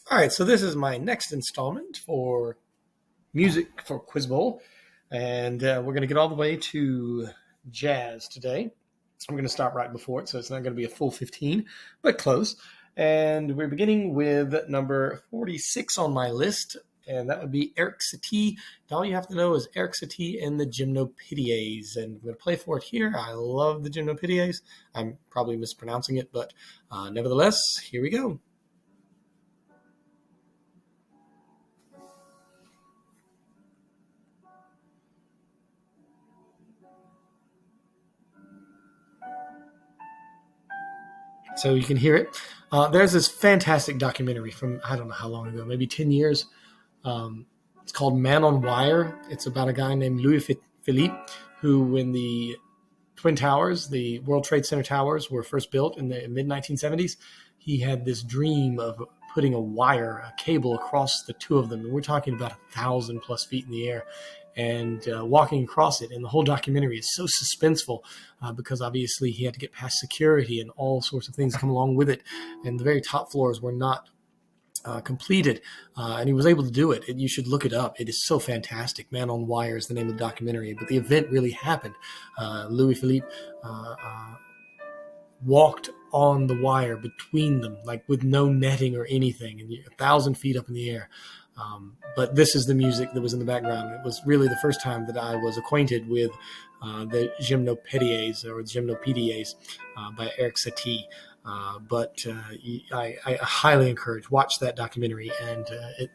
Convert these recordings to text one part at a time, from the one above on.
All right, so this is my next installment for music for Quizbowl, and we're going to get all the way to jazz today. I'm going to start right before it, so it's not going to be a full 15, but close. And we're beginning with number 46 on my list, and that would be Eric Satie. All you have to know is Eric Satie and the Gymnopédies, and I'm going to play for it here. I love the Gymnopédies. I'm probably mispronouncing it, but nevertheless, here we go. So you can hear it. There's this fantastic documentary from, I don't know how long ago, maybe 10 years. It's called Man on Wire. It's about a guy named Louis Philippe, who, when the Twin Towers, the World Trade Center towers, were first built in the mid-1970s, he had this dream of putting a cable across the two of them. And we're talking about 1,000 plus feet in the air, and walking across it. And the whole documentary is so suspenseful because obviously he had to get past security and all sorts of things come along with it. And the very top floors were not completed, and he was able to do it. You should look it up. It is so fantastic. Man on Wire is the name of the documentary, but the event really happened. Louis Philippe walked on the wire between them, like with no netting or anything, and 1,000 feet up in the air. But this is the music that was in the background. It was really the first time that I was acquainted with the Gymnopédies or Gymnopédies by Eric Satie. But I highly encourage, watch that documentary, and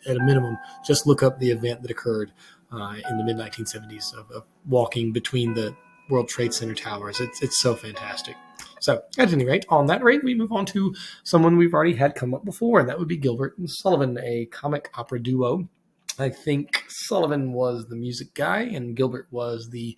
at a minimum, just look up the event that occurred in the mid-1970s of walking between the World Trade Center towers. It's so fantastic. So at any rate, on that rate, we move on to someone we've already had come up before, and that would be Gilbert and Sullivan, a comic opera duo. I think Sullivan was the music guy, and Gilbert was the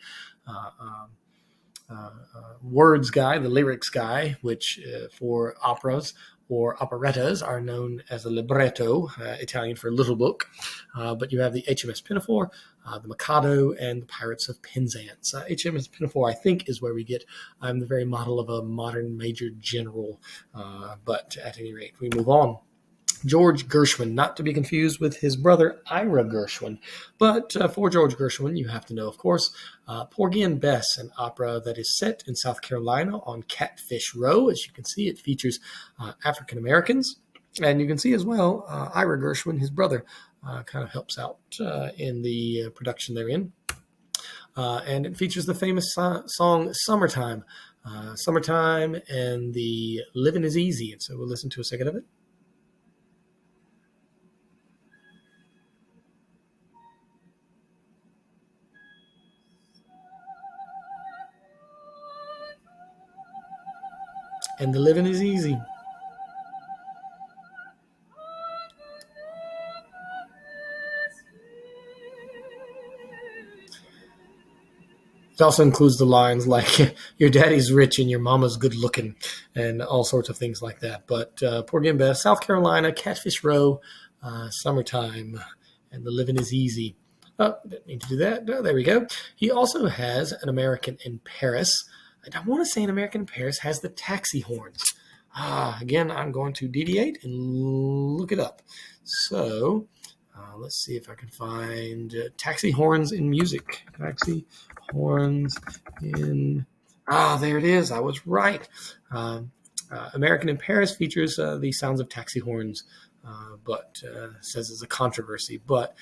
words guy, the lyrics guy, which for operas or operettas are known as a libretto, Italian for little book. But you have the HMS Pinafore, the Mikado, and the Pirates of Penzance. HMS Pinafore, I think, is where we get I'm the very model of a modern major general. But at any rate, we move on. George Gershwin, not to be confused with his brother Ira Gershwin. But for George Gershwin, you have to know, of course, Porgy and Bess, an opera that is set in South Carolina on Catfish Row. As you can see, it features African Americans. And you can see as well, Ira Gershwin, his brother, kind of helps out in the production they're in. And it features the famous song Summertime. Summertime and the Living is Easy. And so we'll listen to a second of it. And the living is easy. It also includes the lines like, your daddy's rich and your mama's good looking, and all sorts of things like that. But Porgy and Bess, South Carolina, Catfish Row, Summertime, and the living is easy. Oh, didn't mean to do that. Oh, there we go. He also has An American in Paris. And I want to say An American in Paris has the taxi horns. Again, I'm going to deviate and look it up. So let's see if I can find taxi horns in music. Taxi horns in... there it is. I was right. American in Paris features the sounds of taxi horns, but says it's a controversy. But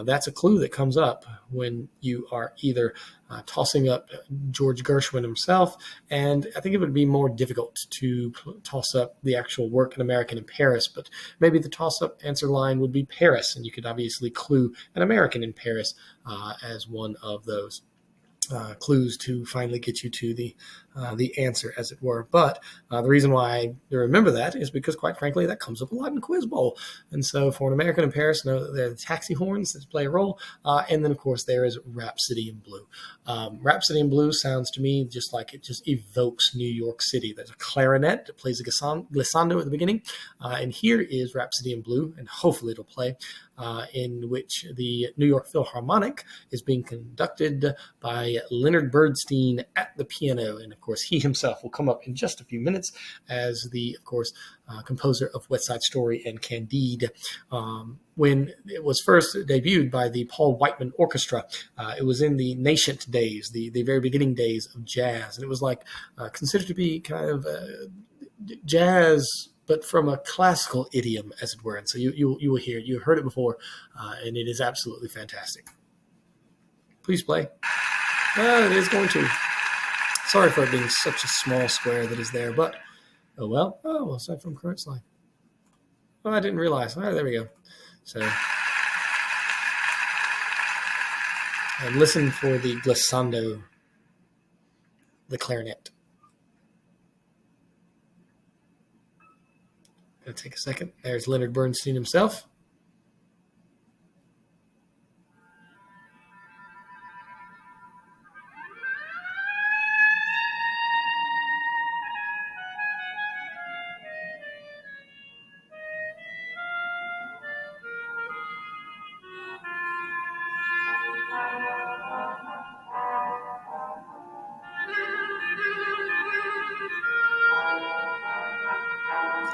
that's a clue that comes up when you are either tossing up George Gershwin himself, and I think it would be more difficult to toss up the actual work An American in Paris, but maybe the toss-up answer line would be Paris, and you could obviously clue An American in Paris as one of those clues to finally get you to the answer, as it were. But the reason why I remember that is because, quite frankly, that comes up a lot in Quiz Bowl. And so for An American in Paris, know that there are the taxi horns that play a role. And then, of course, there is Rhapsody in Blue. Rhapsody in Blue sounds to me just like it just evokes New York City. There's a clarinet that plays a glissando at the beginning. And here is Rhapsody in Blue, and hopefully it'll play, in which the New York Philharmonic is being conducted by by Leonard Bernstein at the piano. And of course, he himself will come up in just a few minutes as the, of course, composer of West Side Story and Candide. When it was first debuted by the Paul Whiteman Orchestra, it was in the nascent days, the very beginning days of jazz. And it was like considered to be kind of jazz, but from a classical idiom, as it were. And so you will hear, you've heard it before, and it is absolutely fantastic. Please play. It is going to. Sorry for it being such a small square that is there, but oh well. Oh, aside from current slide. Oh, I didn't realize. All right, there we go. So, and listen for the glissando, the clarinet. Gonna take a second. There's Leonard Bernstein himself.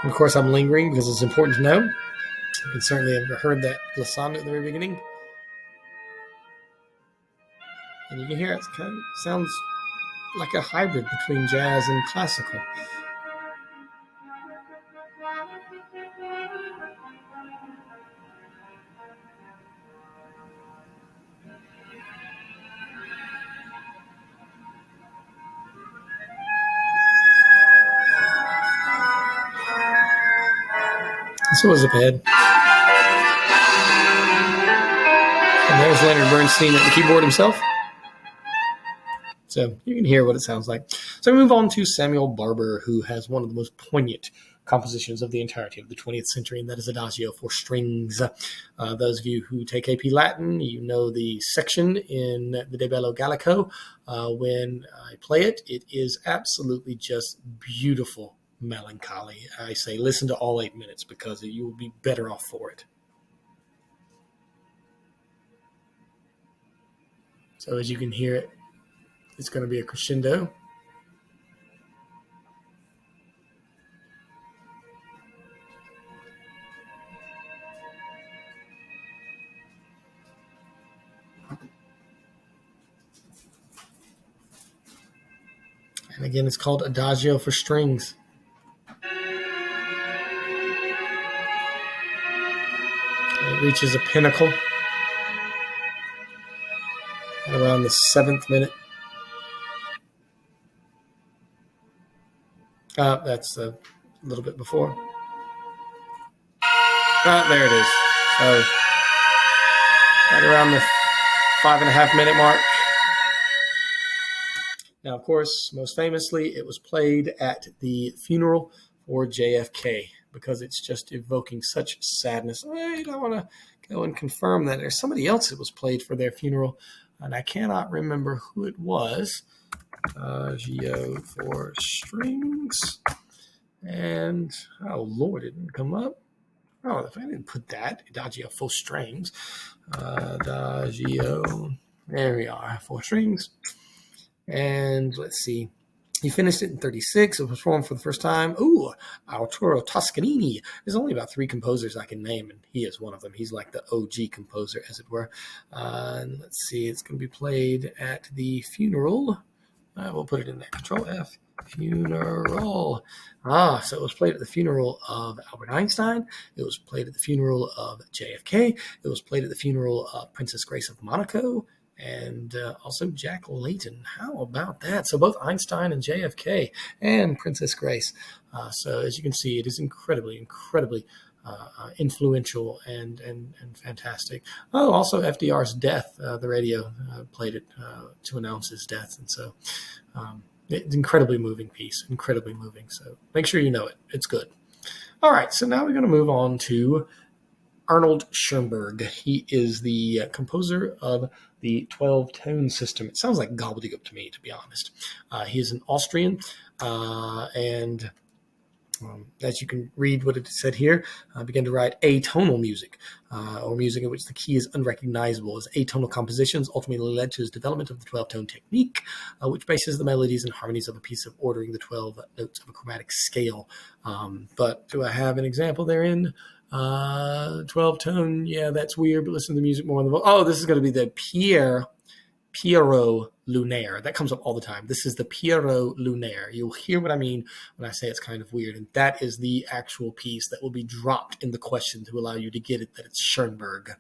And of course, I'm lingering because it's important to know. You can certainly have heard that glissando at the very beginning. And you can hear it kind of sounds like a hybrid between jazz and classical. This was a bed. And there's Leonard Bernstein at the keyboard himself. So you can hear what it sounds like. So we move on to Samuel Barber, who has one of the most poignant compositions of the entirety of the 20th century, and that is Adagio for Strings. Those of you who take AP Latin, you know the section in the De Bello Gallico. When I play it, it is absolutely just beautiful melancholy. I say listen to all 8 minutes because you will be better off for it. So as you can hear it, it's going to be a crescendo. And again, it's called Adagio for Strings. And it reaches a pinnacle at around the 7th minute. That's a little bit before. There it is. So right around the 5.5 minute mark. Now, of course, most famously, it was played at the funeral for JFK because it's just evoking such sadness. I want to go and confirm that there's somebody else that was played for their funeral, and I cannot remember who it was. Adagio for Strings. And, oh, Lord, it didn't come up. Oh, if I didn't put that, Adagio for Strings. Adagio, there we are, for strings. And let's see. He finished it in 36. It was performed for the first time. Ooh, Arturo Toscanini. There's only about 3 composers I can name, and he is one of them. He's like the OG composer, as it were. And let's see. It's going to be played at the funeral. We'll put it in there. Control F. Funeral. So it was played at the funeral of Albert Einstein. It was played at the funeral of JFK. It was played at the funeral of Princess Grace of Monaco. And also Jack Layton. How about that? So both Einstein and JFK and Princess Grace. So as you can see, it is incredibly influential and fantastic. Oh, also FDR's death. The radio played it to announce his death. And so it's incredibly moving piece. Incredibly moving. So make sure you know it. It's good. All right. So now we're going to move on to Arnold Schoenberg. He is the composer of the 12-tone system. It sounds like gobbledygook to me, to be honest. He is an Austrian, and As you can read what it said here, began to write atonal music, or music in which the key is unrecognizable. As atonal compositions ultimately led to his development of the 12-tone technique, which bases the melodies and harmonies of a piece of ordering the 12 notes of a chromatic scale. But do I have an example therein? 12-tone, yeah, that's weird, but listen to the music more on the... Oh, this is going to be the Pierrot Lunaire. That comes up all the time. This is the Pierrot Lunaire. You'll hear what I mean when I say it's kind of weird. And that is the actual piece that will be dropped in the question to allow you to get it, that it's Schoenberg.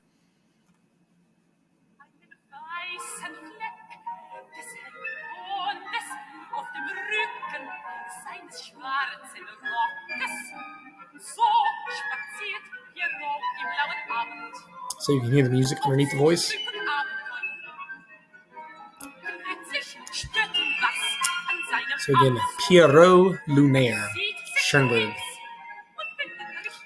So you can hear the music underneath the voice. So again, Pierrot Lunaire, Schoenberg.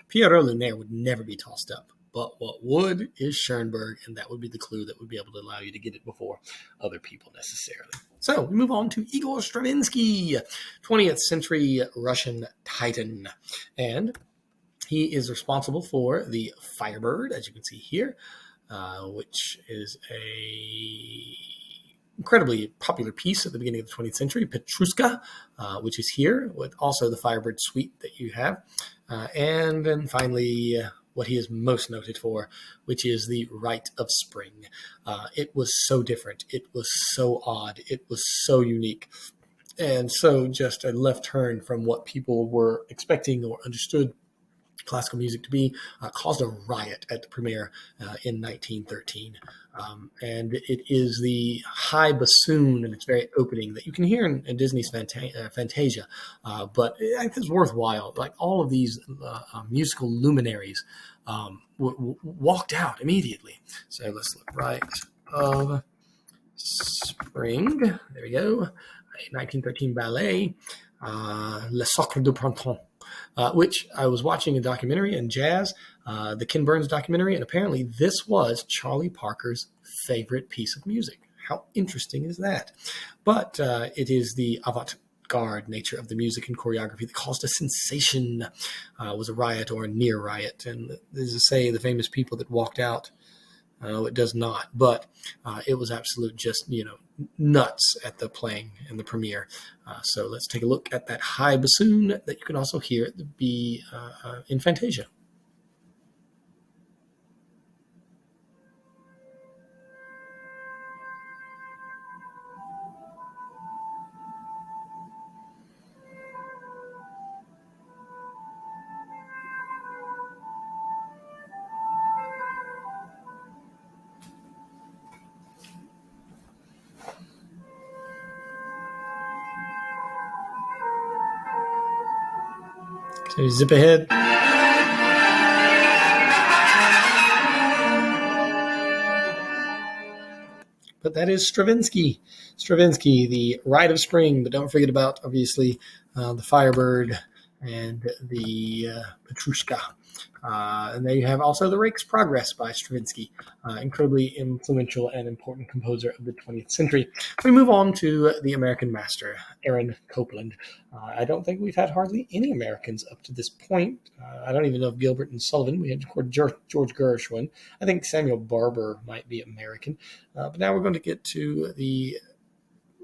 Pierrot Lunaire would never be tossed up, but what would is Schoenberg, and that would be the clue that would be able to allow you to get it before other people necessarily. So we move on to Igor Stravinsky, 20th century Russian titan, and he is responsible for the Firebird, as you can see here, which is a incredibly popular piece at the beginning of the 20th century, Petrushka, which is here, with also the Firebird suite that you have. And then finally, what he is most noted for, which is the Rite of Spring. It was so different. It was so odd. It was so unique. And so just a left turn from what people were expecting or understood classical music to be, caused a riot at the premiere in 1913. And it is the high bassoon in its very opening that you can hear in Disney's Fantasia. But I think it's worthwhile. Like all of these musical luminaries walked out immediately. So let's look. Rite of Spring. There we go. 1913 ballet, Le Sacre du Printemps. Which I was watching a documentary in jazz, the Ken Burns documentary, and apparently this was Charlie Parker's favorite piece of music. How interesting is that? But it is the avant-garde nature of the music and choreography that caused a sensation, was a riot or a near riot. And as I say, the famous people that walked out, it does not, but it was absolute just, nuts at the playing and the premiere. So let's take a look at that high bassoon that you can also hear at the in Fantasia. So you zip ahead. But that is Stravinsky. Stravinsky, the Rite of Spring. But don't forget about, obviously, the Firebird and the Petrushka. And there you have also the Rake's Progress by Stravinsky, incredibly influential and important composer of the 20th century. We move on to the American master, Aaron Copland. I don't think we've had hardly any Americans up to this point. I don't even know if Gilbert and Sullivan. We had George Gershwin. I think Samuel Barber might be American. But now we're going to get to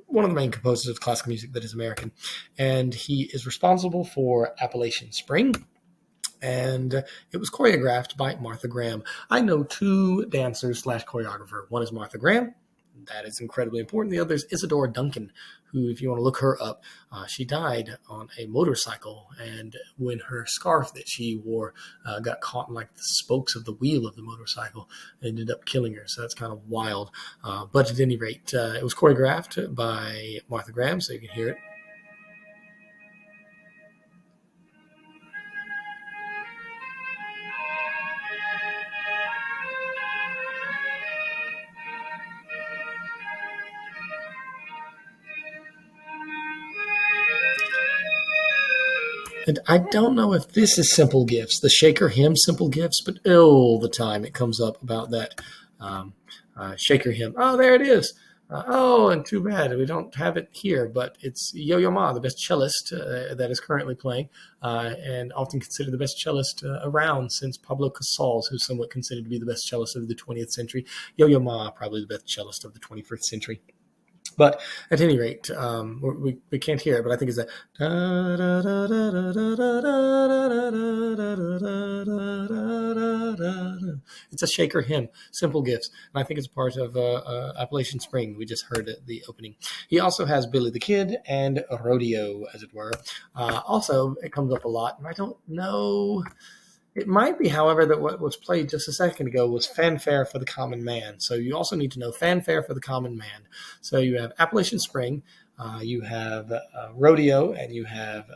one of the main composers of classical music that is American. And he is responsible for Appalachian Spring. And it was choreographed by Martha Graham. I know two dancers / choreographer. One is Martha Graham. That is incredibly important. The other is Isadora Duncan, who, if you want to look her up, she died on a motorcycle. And when her scarf that she wore got caught in like the spokes of the wheel of the motorcycle, it ended up killing her. So that's kind of wild. But at any rate, it was choreographed by Martha Graham, so you can hear it. And I don't know if this is Simple Gifts, the Shaker hymn, Simple Gifts, but all the time it comes up about that Shaker hymn. Oh, there it is. And too bad we don't have it here, but it's Yo-Yo Ma, the best cellist that is currently playing, and often considered the best cellist around since Pablo Casals, who's somewhat considered to be the best cellist of the 20th century. Yo-Yo Ma, probably the best cellist of the 21st century. But at any rate, we can't hear it, but I think it's that. It's a Shaker hymn, Simple Gifts, and I think it's part of Appalachian Spring. We just heard the opening. He also has Billy the Kid and Rodeo, as it were. Also, it comes up a lot, and I don't know. It might be, however, that what was played just a second ago was Fanfare for the Common Man. So you also need to know Fanfare for the Common Man. So you have Appalachian Spring, you have Rodeo, and you have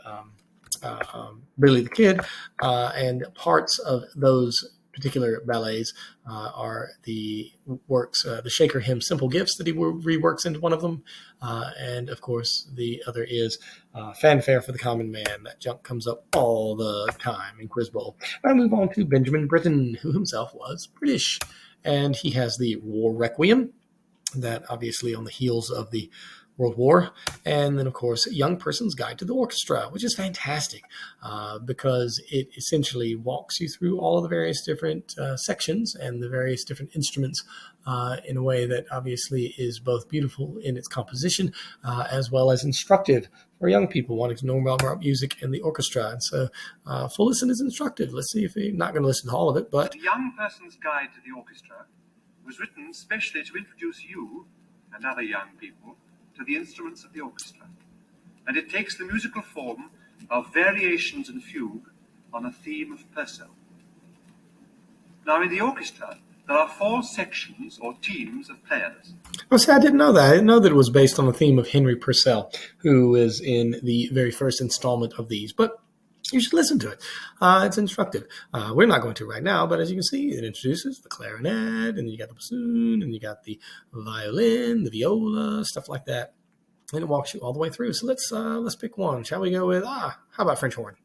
Billy the Kid, and parts of those particular ballets are the works, the Shaker hymn Simple Gifts that he reworks into one of them. And of course, the other is Fanfare for the Common Man. That junk comes up all the time in Quizbowl. I move on to Benjamin Britten, who himself was British. And he has the War Requiem, that obviously on the heels of the World War, and then of course Young Person's Guide to the Orchestra, which is fantastic because it essentially walks you through all of the various different sections and the various different instruments in a way that obviously is both beautiful in its composition as well as instructive for young people wanting to know about music and the orchestra. And so full listen is instructive. Let's see if you're not going to listen to all of it, but The Young Person's Guide to the Orchestra was written specially to introduce you and other young people to the instruments of the orchestra, and it takes the musical form of variations in fugue on a theme of Purcell. Now, in the orchestra, there are 4 sections or teams of players. Oh, see, I didn't know that. I didn't know that it was based on the theme of Henry Purcell, who is in the very first installment of these, but you should listen to it. It's instructive. We're not going to right now, but as you can see, it introduces the clarinet, and you got the bassoon, and you got the violin, the viola, stuff like that, and it walks you all the way through. So let's pick one. Shall we go with how about French horn?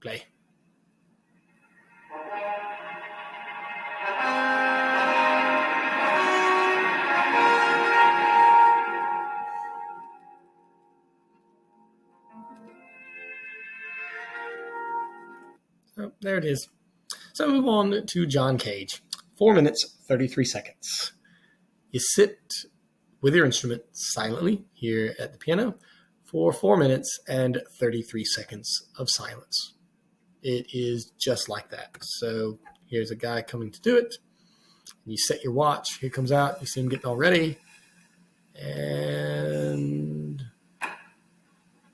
Play. So there it is. So move on to John Cage. 4 minutes, 33 seconds. You sit with your instrument silently here at the piano for 4 minutes and 33 seconds of silence. It is just like that. So here's a guy coming to do it. You set your watch. Here comes out. You see him getting all ready. And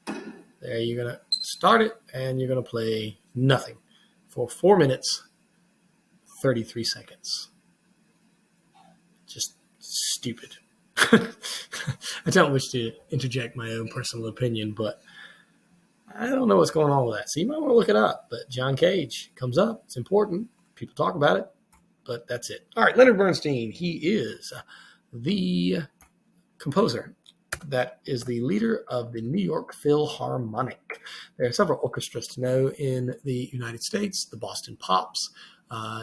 there you're going to start it, and you're going to play nothing for 4 minutes, 33 seconds. Just stupid. I don't wish to interject my own personal opinion, but I don't know what's going on with that. So you might want to look it up. But John Cage comes up. It's important. People talk about it, but that's it. All right, Leonard Bernstein. He is the composer that is the leader of the New York Philharmonic. There are several orchestras to know in the United States, the Boston Pops.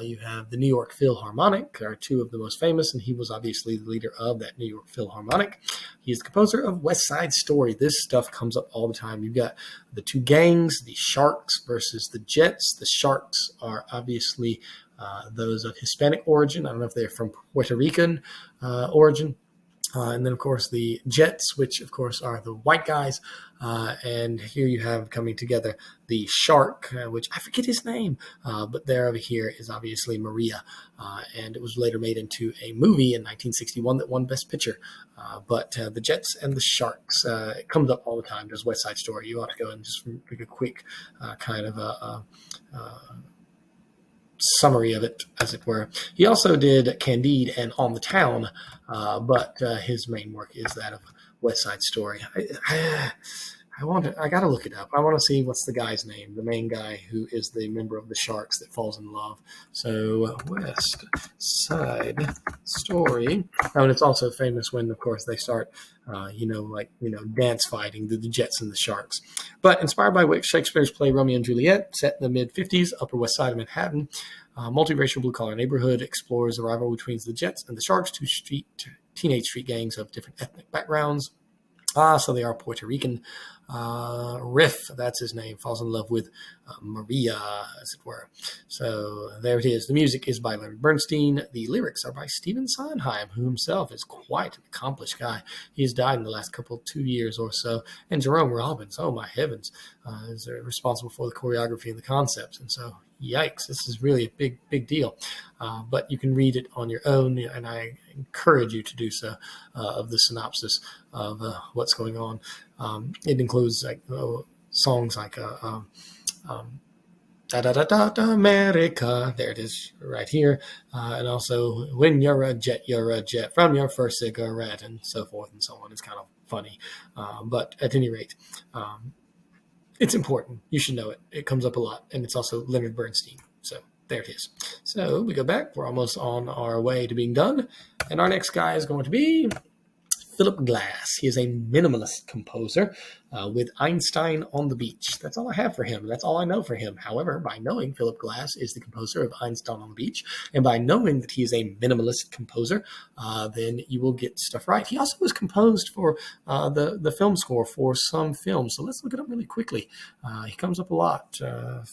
You have the New York Philharmonic, are 2 of the most famous, and he was obviously the leader of that New York Philharmonic. He's the composer of West Side Story. This stuff comes up all the time. You've got the 2 gangs, the Sharks versus the Jets. The Sharks are obviously those of Hispanic origin. I don't know if they're from Puerto Rican origin. And then, of course, the Jets, which, of course, are the white guys. And here you have coming together the Shark, which I forget his name, but there over here is obviously Maria. And it was later made into a movie in 1961 that won Best Picture. But the Jets and the Sharks, it comes up all the time. There's West Side Story. You ought to go and just make a quick kind of a summary of it, as it were. He also did Candide and On the Town, but his main work is that of West Side Story. I I gotta look it up. I want to see what's the guy's name, the main guy who is the member of the Sharks that falls in love. So West Side Story. Oh, and it's also famous when, of course, they start, dance fighting, the Jets and the Sharks. But inspired by Shakespeare's play Romeo and Juliet, set in the mid-50s, Upper West Side of Manhattan, multiracial blue-collar neighborhood explores the rivalry between the Jets and the Sharks, two teenage street gangs of different ethnic backgrounds. So they are Puerto Rican. Riff, that's his name, falls in love with Maria, as it were. So there it is. The music is by Leonard Bernstein. The lyrics are by Stephen Sondheim, who himself is quite an accomplished guy. He's died in the last 2 years or so. And Jerome Robbins, oh my heavens, is responsible for the choreography and the concepts. And so, yikes, this is really a big deal. But you can read it on your own, and I encourage you to do so, of the synopsis of what's going on. It includes songs like da da da da da America. There it is, right here, and also when you're a jet from your first cigarette, and so forth and so on. It's kind of funny, but at any rate, it's important. You should know it. It comes up a lot, and it's also Leonard Bernstein. So there it is. So we go back. We're almost on our way to being done, and our next guy is going to be Philip Glass. He is a minimalist composer with Einstein on the Beach. That's all I have for him. That's all I know for him. However, by knowing Philip Glass is the composer of Einstein on the Beach, and by knowing that he is a minimalist composer, then you will get stuff right. He also was composed for the film score for some films. So let's look it up really quickly. He comes up a lot.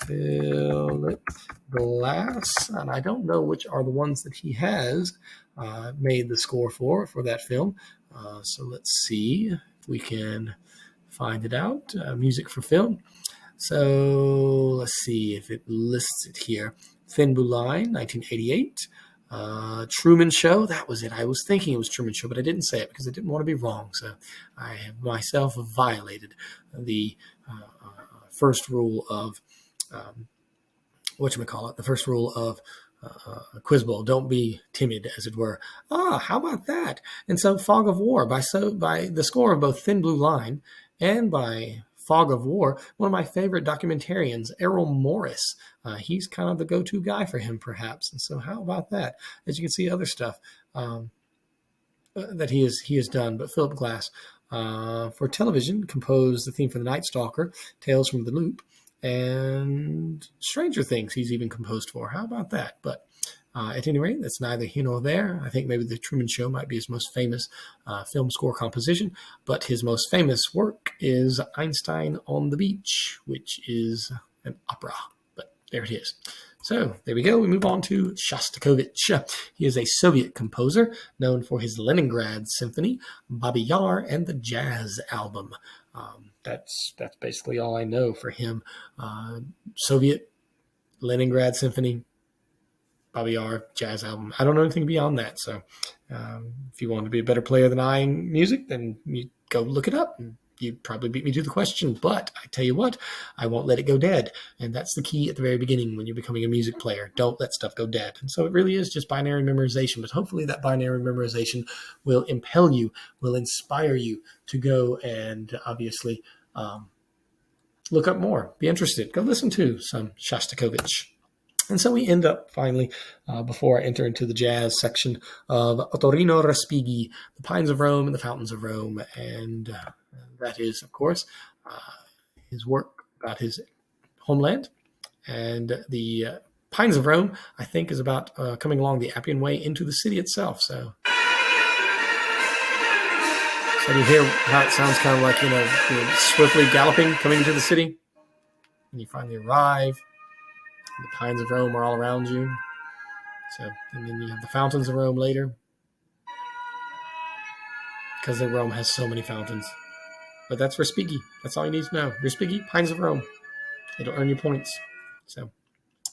Philip Glass, and I don't know which are the ones that he has made the score for that film. So let's see if we can find it out. Music for film. So let's see if it lists it here. Thin Blue Line, 1988. Truman Show, that was it. I was thinking it was Truman Show, but I didn't say it because I didn't want to be wrong. So I have myself violated the first rule of, the first rule of Quizbowl. Don't be timid, as it were. How about that? And so Fog of War, by the score of both Thin Blue Line and by Fog of War, one of my favorite documentarians, Errol Morris. He's kind of the go-to guy for him, perhaps. And so how about that? As you can see, other stuff that he has done. But Philip Glass, for television, composed the theme for The Night Stalker, Tales from the Loop, and Stranger Things he's even composed for. How about that? But at any rate, that's neither here nor there. I think maybe The Truman Show might be his most famous film score composition, but his most famous work is Einstein on the Beach, which is an opera. But there it is. So there we go. We move on to Shostakovich. He is a Soviet composer known for his Leningrad Symphony, Babi Yar, and the Jazz Album. That's basically all I know for him. Soviet, Leningrad Symphony, Babi Yar, Jazz Album. I don't know anything beyond that. So if you want to be a better player than I in music, then you go look it up. You'd probably beat me to the question, but I tell you what, I won't let it go dead. And that's the key at the very beginning when you're becoming a music player. Don't let stuff go dead. And so it really is just binary memorization, but hopefully that binary memorization will impel you, will inspire you to go and obviously look up more, be interested, go listen to some Shostakovich. And so we end up finally, before I enter into the jazz section, of Ottorino Respighi, The Pines of Rome and the Fountains of Rome. And that is, of course, his work about his homeland. And the Pines of Rome, I think, is about coming along the Appian Way into the city itself. So you hear how it sounds kind of like, you're swiftly galloping, coming into the city. And you finally arrive. The Pines of Rome are all around you. So, and then you have the Fountains of Rome later. Because Rome has so many fountains. But that's Respighi. That's all you need to know. Respighi, Pines of Rome. It'll earn you points. So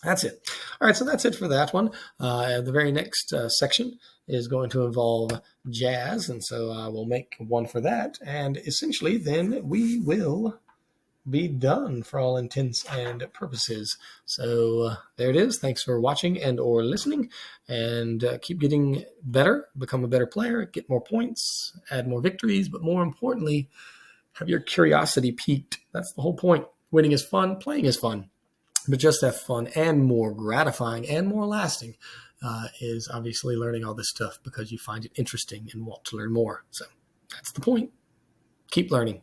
that's it. All right, so that's it for that one. The very next section is going to involve jazz. And so I will make one for that. And essentially, then we will be done for all intents and purposes. So there it is. Thanks for watching and or listening, and keep getting better, become a better player, get more points, add more victories, but more importantly, Have your curiosity piqued. That's the whole point. Winning is fun, playing is fun. But just as fun and more gratifying and more lasting is obviously learning all this stuff because you find it interesting and want to learn more. So that's the point. Keep learning.